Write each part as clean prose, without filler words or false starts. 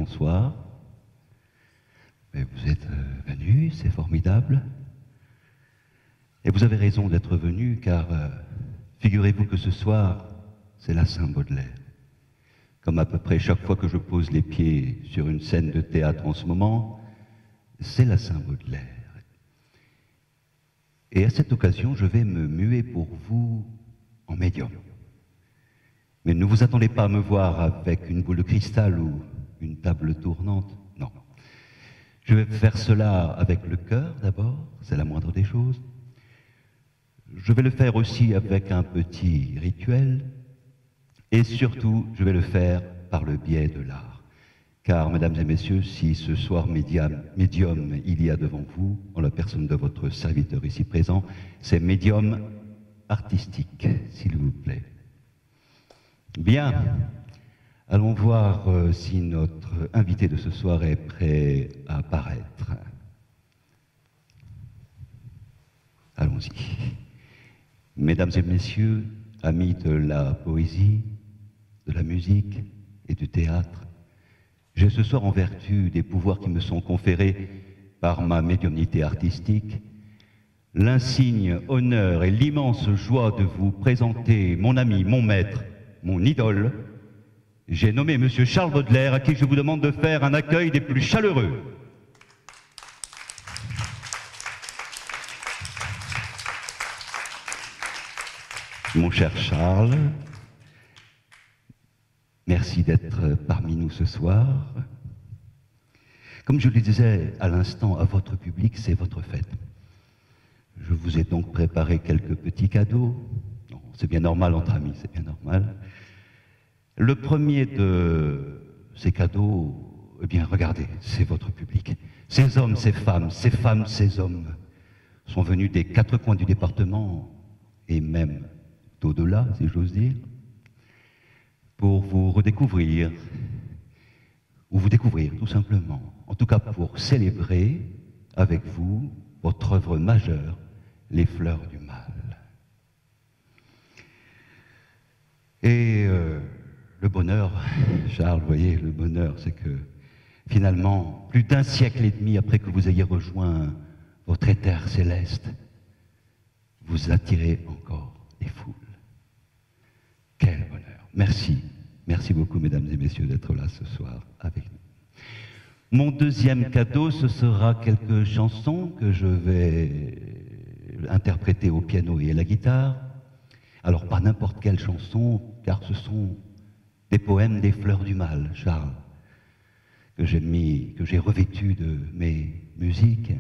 François. Mais vous êtes venu, c'est formidable. Et vous avez raison d'être venu, car figurez-vous que ce soir, c'est la Saint-Baudelaire. Comme à peu près chaque fois que je pose les pieds sur une scène de théâtre en ce moment, c'est la Saint-Baudelaire. Et à cette occasion, je vais me muer pour vous en médium. Mais ne vous attendez pas à me voir avec une boule de cristal ou une table tournante, non. Je vais faire cela avec le cœur d'abord, c'est la moindre des choses. Je vais le faire aussi avec un petit rituel. Et surtout, je vais le faire par le biais de l'art. Car, mesdames et messieurs, si ce soir médium il y a devant vous, en la personne de votre serviteur ici présent, c'est médium artistique, s'il vous plaît. Bien, allons voir si notre invité de ce soir est prêt à apparaître. Allons-y. Mesdames et messieurs, amis de la poésie, de la musique et du théâtre, j'ai ce soir, en vertu des pouvoirs qui me sont conférés par ma médiumnité artistique, l'insigne honneur et l'immense joie de vous présenter mon ami, mon maître, mon idole. J'ai nommé Monsieur Charles Baudelaire, à qui je vous demande de faire un accueil des plus chaleureux. Mon cher Charles, merci d'être parmi nous ce soir. Comme je le disais à l'instant à votre public, c'est votre fête. Je vous ai donc préparé quelques petits cadeaux. C'est bien normal entre amis, c'est bien normal. Le premier de ces cadeaux, eh bien regardez, c'est votre public. Ces hommes, ces femmes, ces hommes sont venus des quatre coins du département et même d'au-delà, si j'ose dire, pour vous redécouvrir, ou vous découvrir tout simplement, en tout cas pour célébrer avec vous votre œuvre majeure, Les Fleurs du Mal. Et le bonheur, Charles, vous voyez, le bonheur, c'est que finalement, plus d'un siècle et demi après que vous ayez rejoint votre éther céleste, vous attirez encore les foules. Quel bonheur. Merci. Merci beaucoup, mesdames et messieurs, d'être là ce soir avec nous. Mon deuxième cadeau, ce sera quelques chansons que je vais interpréter au piano et à la guitare. Alors, pas n'importe quelle chanson, car ce sont des poèmes des Fleurs du Mal, Charles, que j'ai revêtus de mes musiques.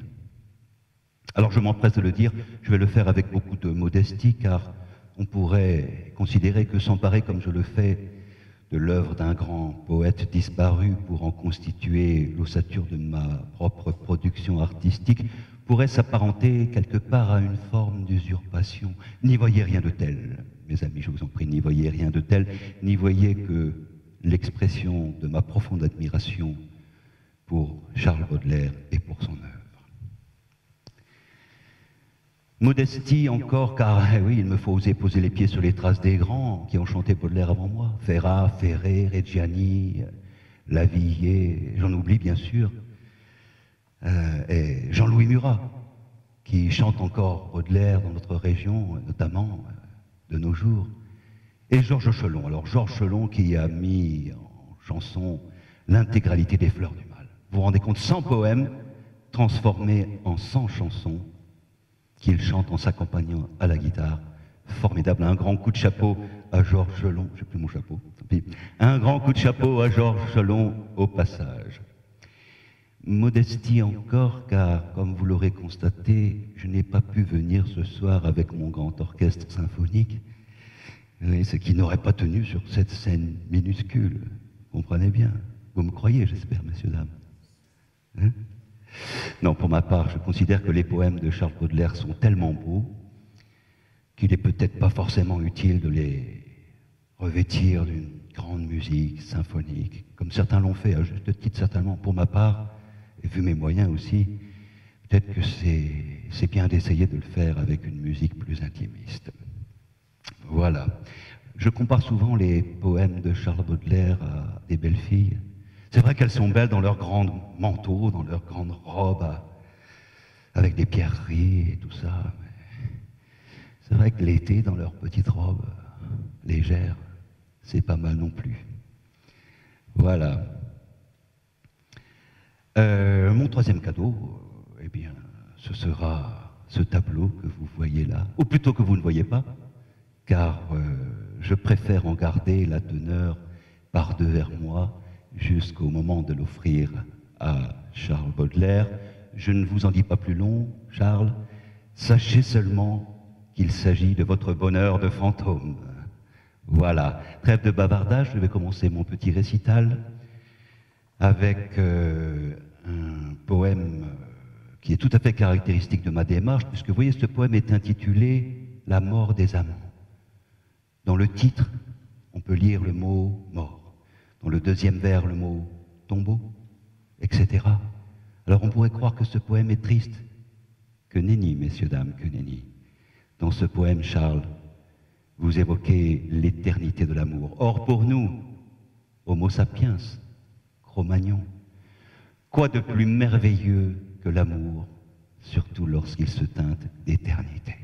Alors, je m'empresse de le dire, je vais le faire avec beaucoup de modestie, car on pourrait considérer que s'emparer comme je le fais de l'œuvre d'un grand poète disparu pour en constituer l'ossature de ma propre production artistique pourrait s'apparenter quelque part à une forme d'usurpation. N'y voyez rien de tel, mes amis, je vous en prie, n'y voyez rien de tel, n'y voyez que l'expression de ma profonde admiration pour Charles Baudelaire et pour son œuvre. Modestie encore, car oui, il me faut oser poser les pieds sur les traces des grands qui ont chanté Baudelaire avant moi. Ferrat, Ferré, Reggiani, Lavilliers, j'en oublie bien sûr, et Jean-Louis Murat, qui chante encore Baudelaire dans notre région, notamment de nos jours. Et Georges Chelon, alors Georges Chelon qui a mis en chanson l'intégralité des Fleurs du Mal. Vous vous rendez compte, 100 poèmes transformés en 100 chansons, qu'il chante en s'accompagnant à la guitare. Formidable, un grand coup de chapeau à Georges Chelon, je n'ai plus mon chapeau, tant pis. Un grand coup de chapeau à Georges Chelon au passage. Modestie encore, car comme vous l'aurez constaté, je n'ai pas pu venir ce soir avec mon grand orchestre symphonique, ce qui n'aurait pas tenu sur cette scène minuscule. Vous comprenez bien, vous me croyez, j'espère, messieurs, dames, hein? Non, pour ma part, je considère que les poèmes de Charles Baudelaire sont tellement beaux qu'il n'est peut-être pas forcément utile de les revêtir d'une grande musique symphonique, comme certains l'ont fait, à juste titre certainement. Pour ma part, et vu mes moyens aussi, peut-être que c'est bien d'essayer de le faire avec une musique plus intimiste. Voilà. Je compare souvent les poèmes de Charles Baudelaire à des belles filles. C'est vrai qu'elles sont belles dans leurs grands manteaux, dans leurs grandes robes, avec des pierreries et tout ça. Mais c'est vrai que l'été, dans leurs petites robes légères, c'est pas mal non plus. Voilà. Mon troisième cadeau, eh bien, ce sera ce tableau que vous voyez là, ou plutôt que vous ne voyez pas, car je préfère en garder la teneur par devers moi jusqu'au moment de l'offrir à Charles Baudelaire. Je ne vous en dis pas plus long, Charles. Sachez seulement qu'il s'agit de votre bonheur de fantôme. Voilà, trêve de bavardage, je vais commencer mon petit récital avec un poème qui est tout à fait caractéristique de ma démarche, puisque vous voyez, ce poème est intitulé « La mort des amants ». Dans le titre, on peut lire le mot « mort ». Dans le deuxième vers, le mot « tombeau », etc. Alors on pourrait croire que ce poème est triste. Que nenni, messieurs, dames, que nenni. Dans ce poème, Charles, vous évoquez l'éternité de l'amour. Or, pour nous, Homo sapiens, Cro-Magnon, quoi de plus merveilleux que l'amour, surtout lorsqu'il se teinte d'éternité.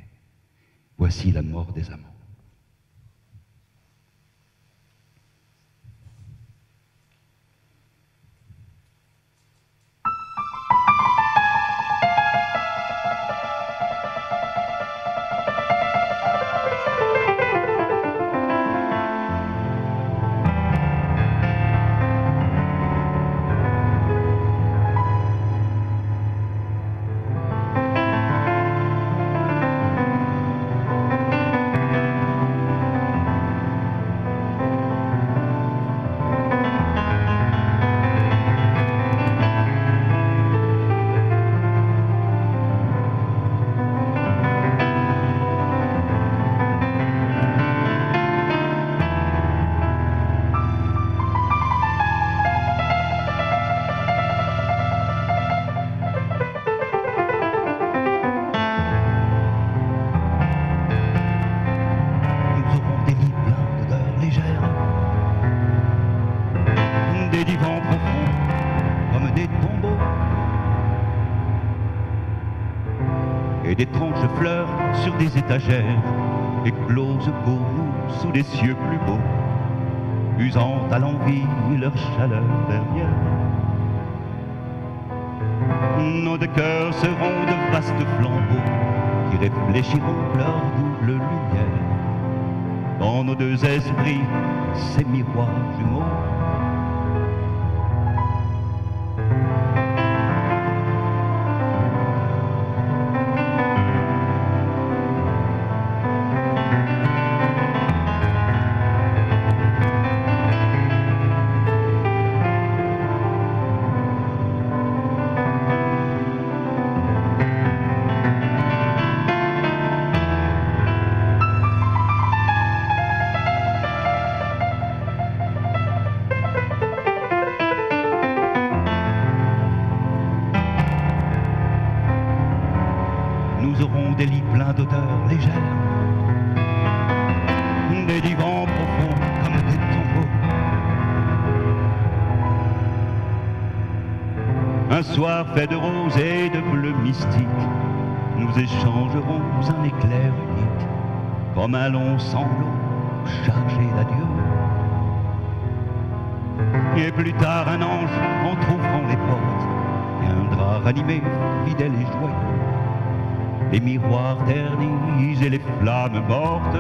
Voici la mort des amants. Des divans profonds comme des tombeaux et d'étranges fleurs sur des étagères écloses pour nous sous des cieux plus beaux, usant à l'envie leur chaleur derrière. Nos deux cœurs seront de vastes flambeaux qui réfléchiront leur double lumière. Dans nos deux esprits, ces miroirs jumeaux, nous aurons des lits pleins d'odeurs légères, des divans profonds comme des tombeaux. Un soir fait de roses et de bleu mystique, nous échangerons un éclair unique, comme un long sanglot chargé d'adieu. Et plus tard un ange entr'ouvrant les portes viendra ranimer, fidèle et joyeux, les miroirs ternis et les flammes mortes.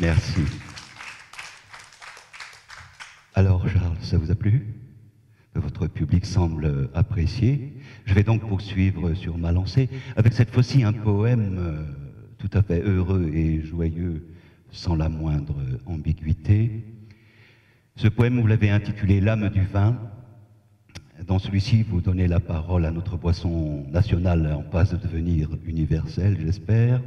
Merci. Alors, Charles, ça vous a plu? Votre public semble apprécier. Je vais donc poursuivre sur ma lancée avec cette fois-ci un poème tout à fait heureux et joyeux, sans la moindre ambiguïté. Ce poème, vous l'avez intitulé « L'âme du vin ». Dans celui-ci, vous donnez la parole à notre boisson nationale en passe de devenir universelle, j'espère.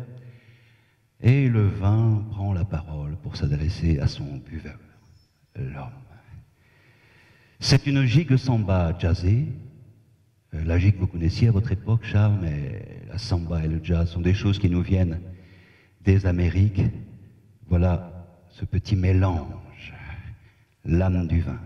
Et le vin prend la parole pour s'adresser à son buveur, l'homme. C'est une gigue samba jazzée. La gigue, vous connaissiez à votre époque, Charles, mais la samba et le jazz sont des choses qui nous viennent des Amériques. Voilà ce petit mélange, l'âme du vin.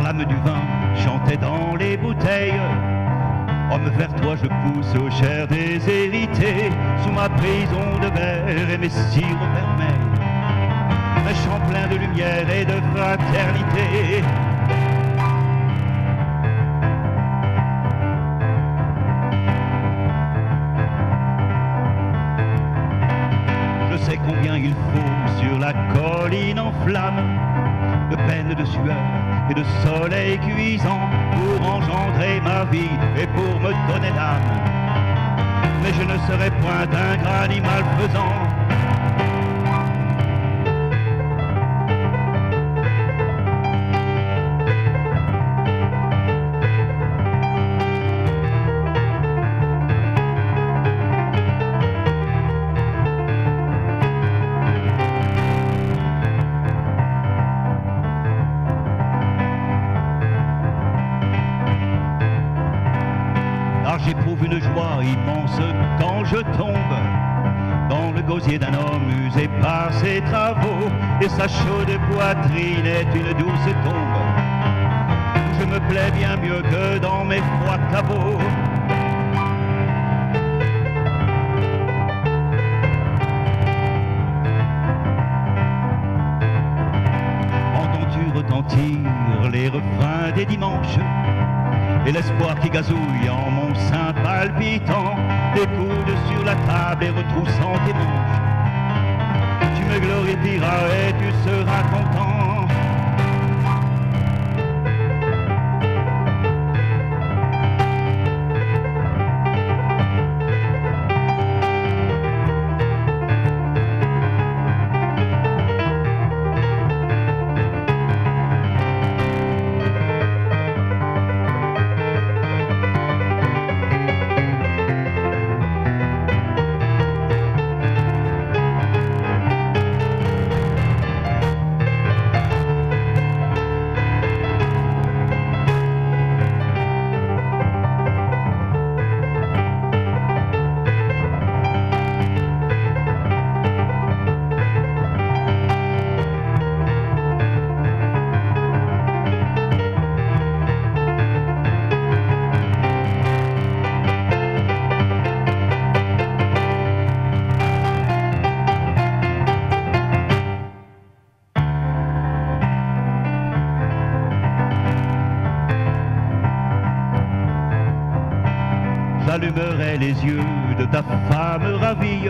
L'âme du vin chantait dans les bouteilles. Homme, vers toi je pousse aux chairs déshéritées, sous ma prison de verre et mes sirops vermeils, un chant plein de lumière et de fraternité. Je sais combien il faut sur la colline en flammes de peine, de sueur et de soleil cuisant pour engendrer ma vie et pour me donner l'âme. Mais je ne serai point un animal faisant. J'éprouve une joie immense quand je tombe dans le gosier d'un homme usé par ses travaux, et sa chaude poitrine est une douce tombe où je me plais bien mieux que dans mes froids caveaux. Entends-tu retentir les refrains des dimanches et l'espoir qui gazouille en mon sein palpitant, tes coudes sur la table et retroussant tes manches, tu me glorifieras et tu seras content. J'allumerai les yeux de ta femme ravie,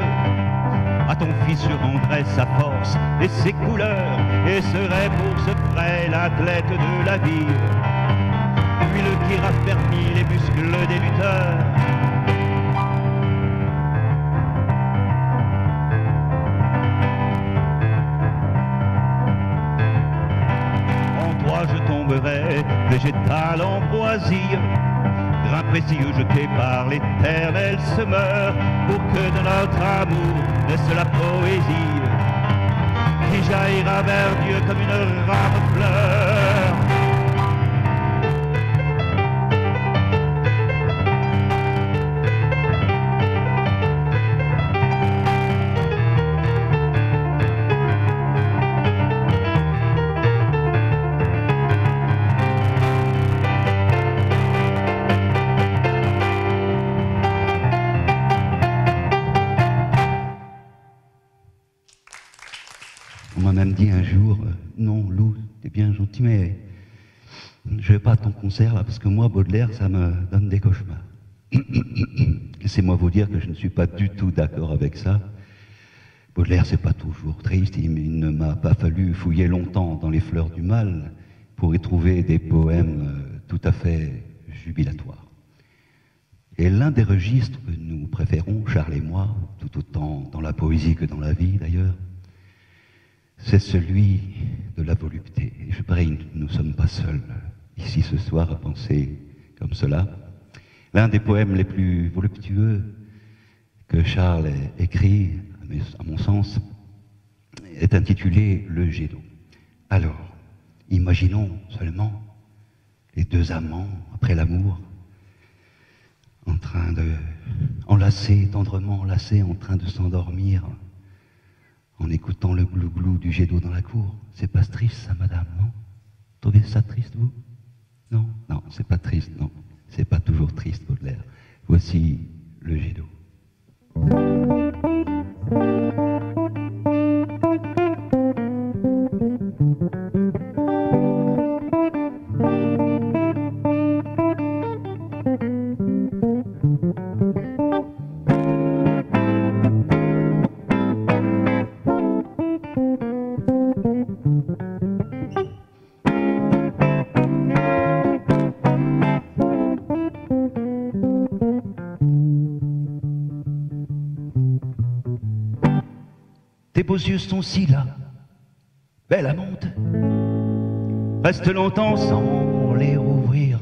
à ton fils je rendrai sa force et ses couleurs, et serai pour ce frêle athlète de la vie l'huile qui raffermit les muscles des lutteurs. En toi je tomberai végétal ambroisie, pain précieux jeté par l'Éternel se meurt, pour que de notre amour naisse la poésie, qui jaillira vers Dieu comme une rare fleur. On m'a même dit un jour, non Lou, t'es bien gentil, mais je vais pas à ton concert là, parce que moi, Baudelaire, ça me donne des cauchemars. Laissez-moi vous dire que je ne suis pas du tout d'accord avec ça. Baudelaire, c'est pas toujours triste, il ne m'a pas fallu fouiller longtemps dans les fleurs du mal pour y trouver des poèmes tout à fait jubilatoires. Et l'un des registres que nous préférons, Charles et moi, tout autant dans la poésie que dans la vie d'ailleurs, c'est celui de la volupté. Et je parie que nous ne sommes pas seuls ici ce soir à penser comme cela. L'un des poèmes les plus voluptueux que Charles ait écrit, à mon sens, est intitulé Le jet d'eau. Alors, imaginons seulement les deux amants, après l'amour, en train de enlacés, tendrement enlacés, en train de s'endormir, en écoutant le glou-glou du jet d'eau dans la cour. C'est pas triste, ça, madame, non? Vous trouvez ça triste, vous? Non, non, c'est pas triste, non. C'est pas toujours triste, Baudelaire. Voici le jet d'eau. Tes beaux yeux sont si là, belle amante, reste longtemps sans les rouvrir.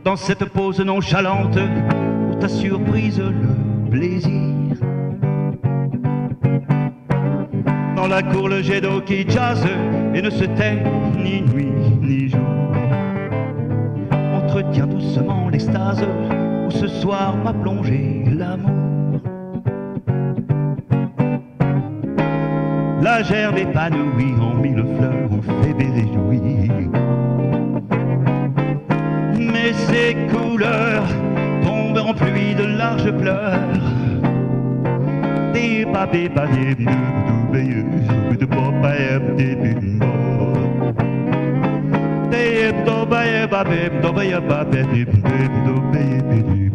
Dans cette pose nonchalante où ta surprise le plaisir. Dans la cour le jet d'eau qui jase et ne se tait ni nuit ni jour. Entretient doucement l'extase où ce soir m'a plongé l'amour. La gerbe épanouie en mille fleurs où Phébé réjouit. Mais ces couleurs tombent en pluie de larges pleurs. Des papés padés de popayem des bimbo. Des dobaye babem dobaye babem dobaye babem.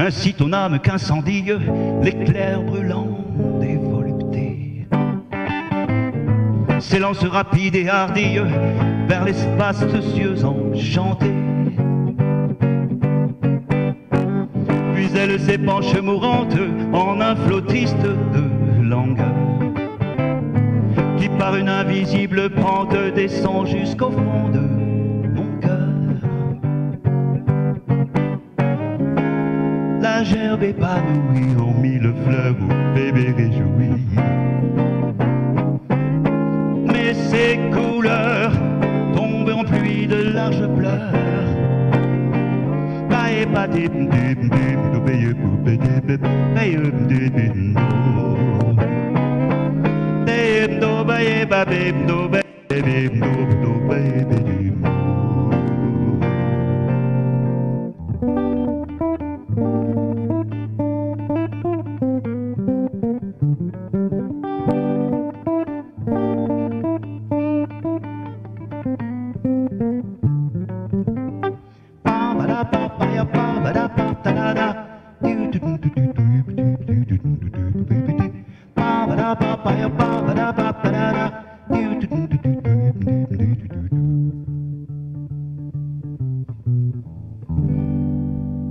Ainsi ton âme qu'incendie l'éclair brûlant des voluptés s'élance rapide et hardi vers l'espace de cieux enchantés. Puis elle s'épanche mourante en un flot triste de langueur qui par une invisible pente descend jusqu'au fond de mon cœur. La gerbe épanouie en mille fleurs où bébé réjouit. Mais ces couleurs tombent en pluie de larges pleurs.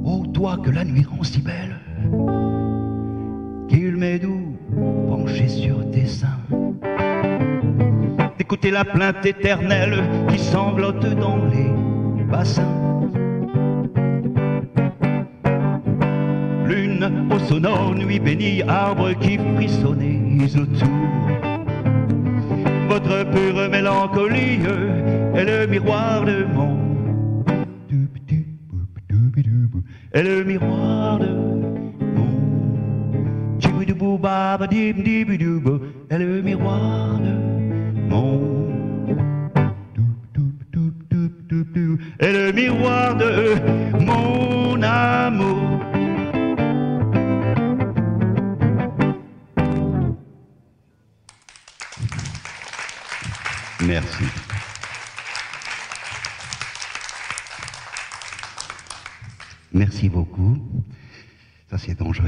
Ô toi crois que la nuit rend si belle qu'il m'est doux, penché sur tes seins, d'écouter la plainte éternelle qui sanglote dans les bassins. Lune au sonore, nuit bénie, arbres qui frissonnez autour. Votre pure mélancolie est le miroir de mon... est le miroir de mon... est le miroir de mon... est le miroir de mon amour. Merci. Merci beaucoup. Ça, c'est dangereux.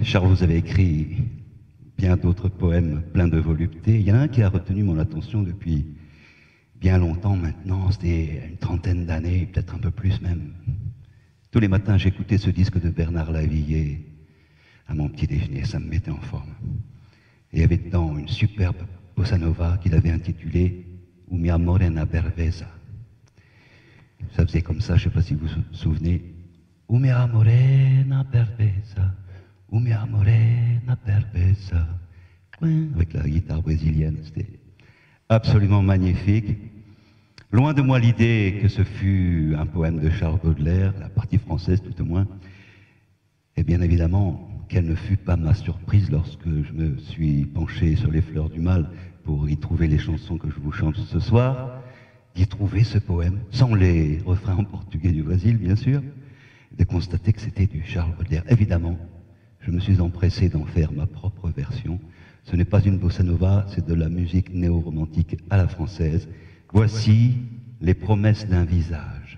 Charles, vous avez écrit bien d'autres poèmes pleins de volupté. Il y en a un qui a retenu mon attention depuis bien longtemps maintenant. C'était une trentaine d'années, peut-être un peu plus même. Tous les matins, j'écoutais ce disque de Bernard Lavilliers à mon petit déjeuner. Ça me mettait en forme. Et il y avait dedans une superbe bossa nova qu'il avait intitulée « Mi amorena bervesa ». Ça faisait comme ça, je ne sais pas si vous vous souvenez. « Mi amorena bervesa, mi amorena bervesa ». Avec la guitare brésilienne, c'était absolument magnifique. Loin de moi l'idée que ce fut un poème de Charles Baudelaire, la partie française tout au moins. Et bien évidemment, quelle ne fut pas ma surprise lorsque je me suis penché sur les fleurs du mal pour y trouver les chansons que je vous chante ce soir, d'y trouver ce poème, sans les refrains en portugais du Brésil, bien sûr, et de constater que c'était du Charles Baudelaire. Évidemment, je me suis empressé d'en faire ma propre version. Ce n'est pas une bossa nova, c'est de la musique néo-romantique à la française. Voici les promesses d'un visage.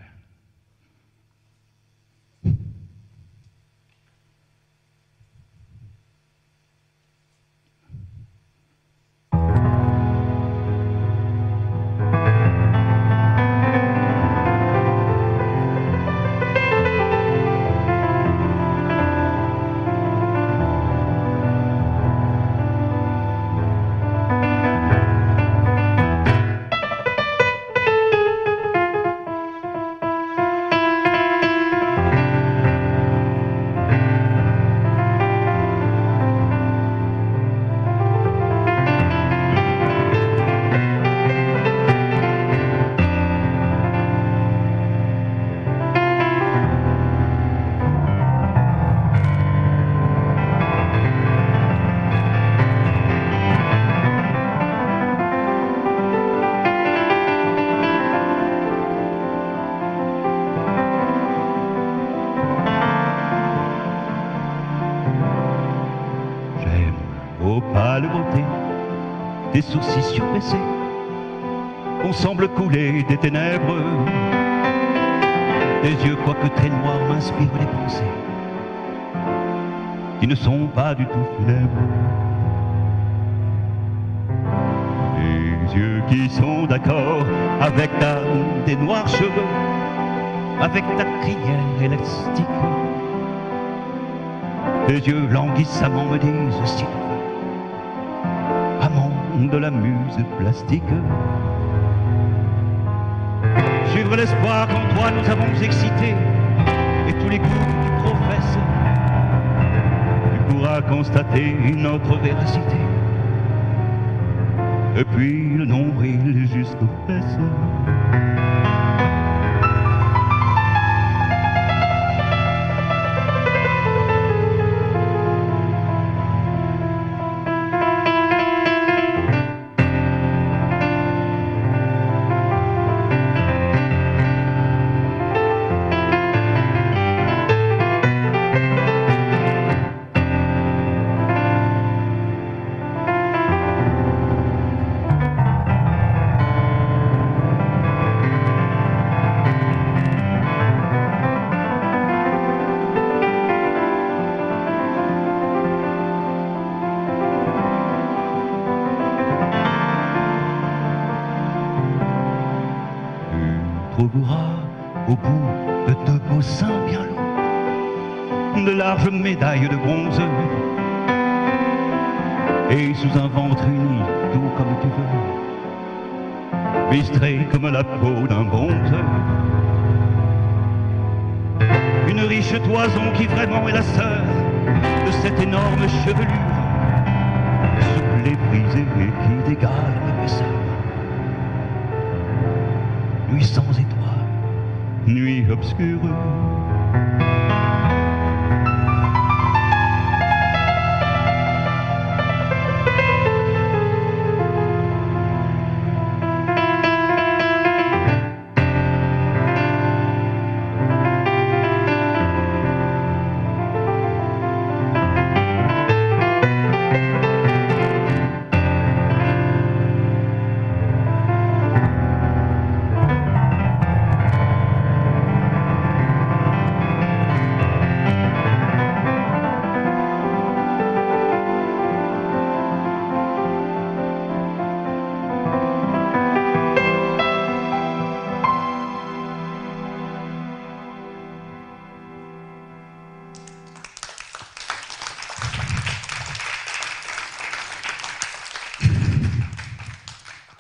Pâle beauté, tes sourcils surbaissés, on semble couler des ténèbres. Tes yeux, quoique très noirs, m'inspirent des pensées qui ne sont pas du tout funèbres. Tes yeux qui sont d'accord avec tes noirs cheveux, avec ta crinière élastique. Tes yeux languissamment me disent si tu veux, amant de la muse plastique. Suivre l'espoir qu'en toi nous avons excité, et tous les coups que tu professes, tu pourras constater notre véracité. Et puis le nombril jusqu'aux fesses. Trouveras au bout de deux beaux seins bien lourds, de larges médailles de bronze, et sous un ventre uni, doux comme tu veux, bistré comme la peau d'un bronze, une riche toison qui vraiment est la sœur de cette énorme chevelure, souple et brisée qui d'égale l'épaisseur. Nuit sans étoiles, nuit obscure.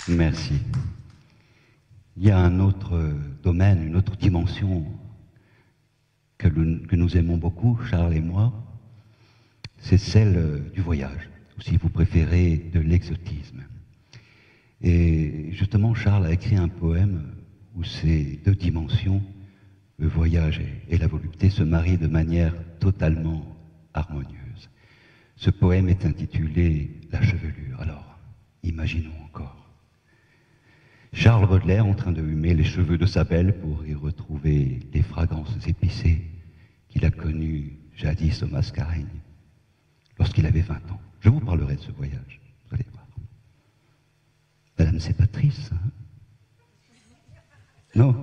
Merci. Il y a un autre domaine, une autre dimension que nous aimons beaucoup, Charles et moi, c'est celle du voyage, ou si vous préférez, de l'exotisme. Et justement, Charles a écrit un poème où ces deux dimensions, le voyage et la volupté, se marient de manière totalement harmonieuse. Ce poème est intitulé « La chevelure ». Alors, imaginons encore. Charles Baudelaire en train de humer les cheveux de sa belle pour y retrouver les fragrances épicées qu'il a connues jadis au Mascareigne, lorsqu'il avait 20 ans. Je vous parlerai de ce voyage, vous allez voir. Madame, c'est pas triste, hein? Non?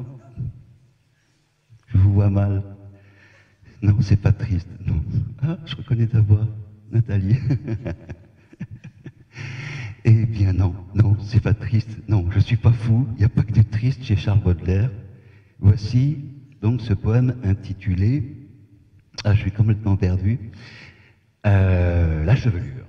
Je vous vois mal. Non, c'est pas triste, non. Ah, je reconnais ta voix, Nathalie. Eh bien non, non, c'est pas triste, non, je suis pas fou, il n'y a pas que du triste chez Charles Baudelaire. Voici donc ce poème intitulé, je suis complètement perdu, La chevelure.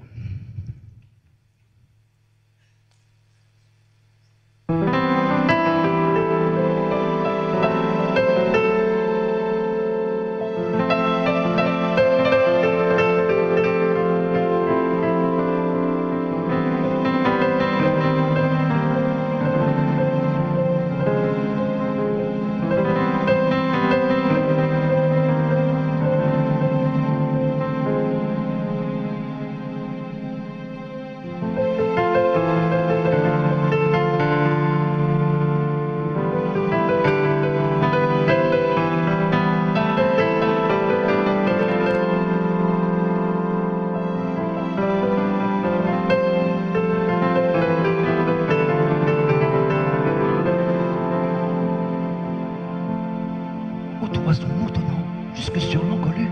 Jusque sur l'encolure,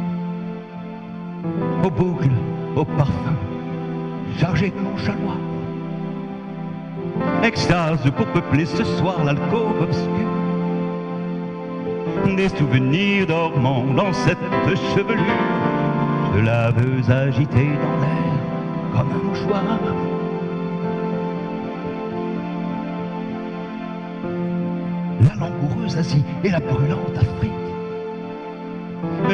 aux boucles, au parfum, chargé de nonchalant. Extase pour peupler ce soir l'alcôve obscure. Des souvenirs dormant dans cette chevelure, je la veux agiter dans l'air comme un mouchoir. La langoureuse Asie et la brûlante Afrique,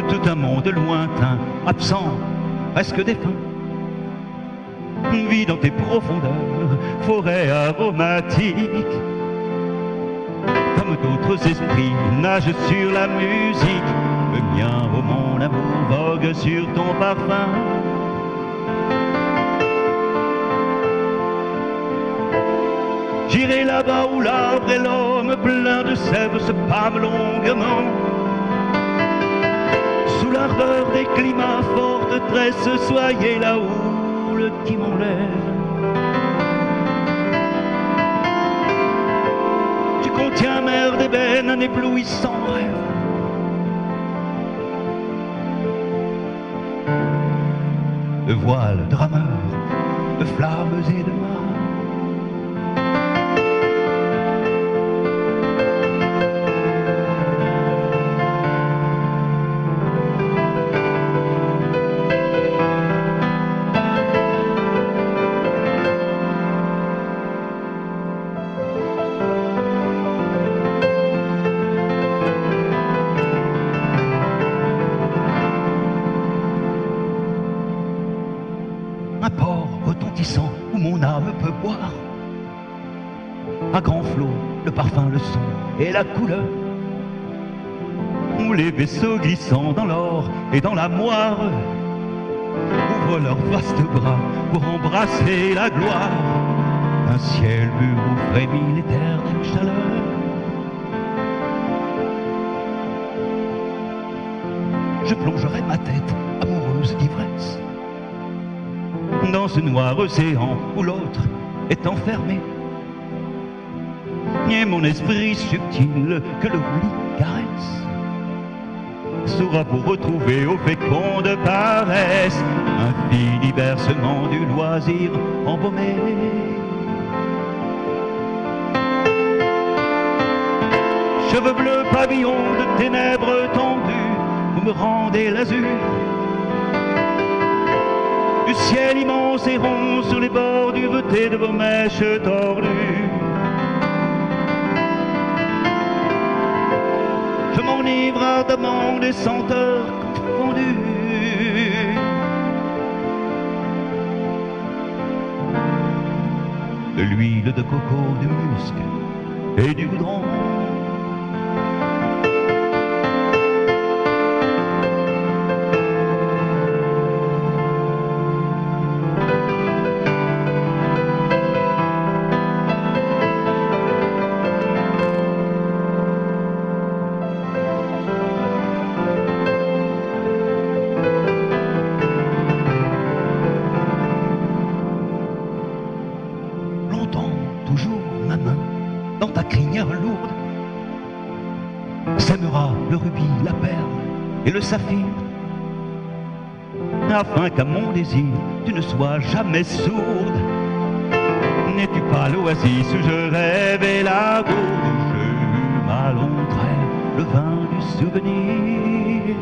tout un monde lointain, absent, presque défunt, vit dans tes profondeurs, forêt aromatique. Comme d'autres esprits nage sur la musique, le mien, oh mon amour, vogue sur ton parfum. J'irai là-bas où l'arbre et l'homme plein de sève se pâment longuement. Sous l'ardeur des climats forteresses, soyez là où le timon lève. Tu contiens, mer d'ébène, un éblouissant rêve. De voiles, de rameurs, de flammes et de mâts. à grands flots, le parfum, le son et la couleur, où les vaisseaux glissant dans l'or et dans la moire ouvrent leurs vastes bras pour embrasser la gloire. Un ciel pur où frémit l'éternelle chaleur. Je plongerai ma tête, amoureuse d'ivresse, dans ce noir océan où l'autre est enfermé, et mon esprit subtil que l'oubli caresse saura vous retrouver aux fécondes paresses un fini bercement du loisir embaumé. Cheveux bleus, pavillon de ténèbres tendues, vous me rendez l'azur du ciel immense et rond sur les bords duvetés de vos mèches tordues. Je m'enivre ardemment des senteurs confondues, de l'huile de coco, du musc et du goudron. Toujours ma main dans ta crinière lourde sèmera le rubis, la perle et le saphir, afin qu'à mon désir tu ne sois jamais sourde. N'es-tu pas l'oasis où je rêve et la gauche m'allongerai le vin du souvenir?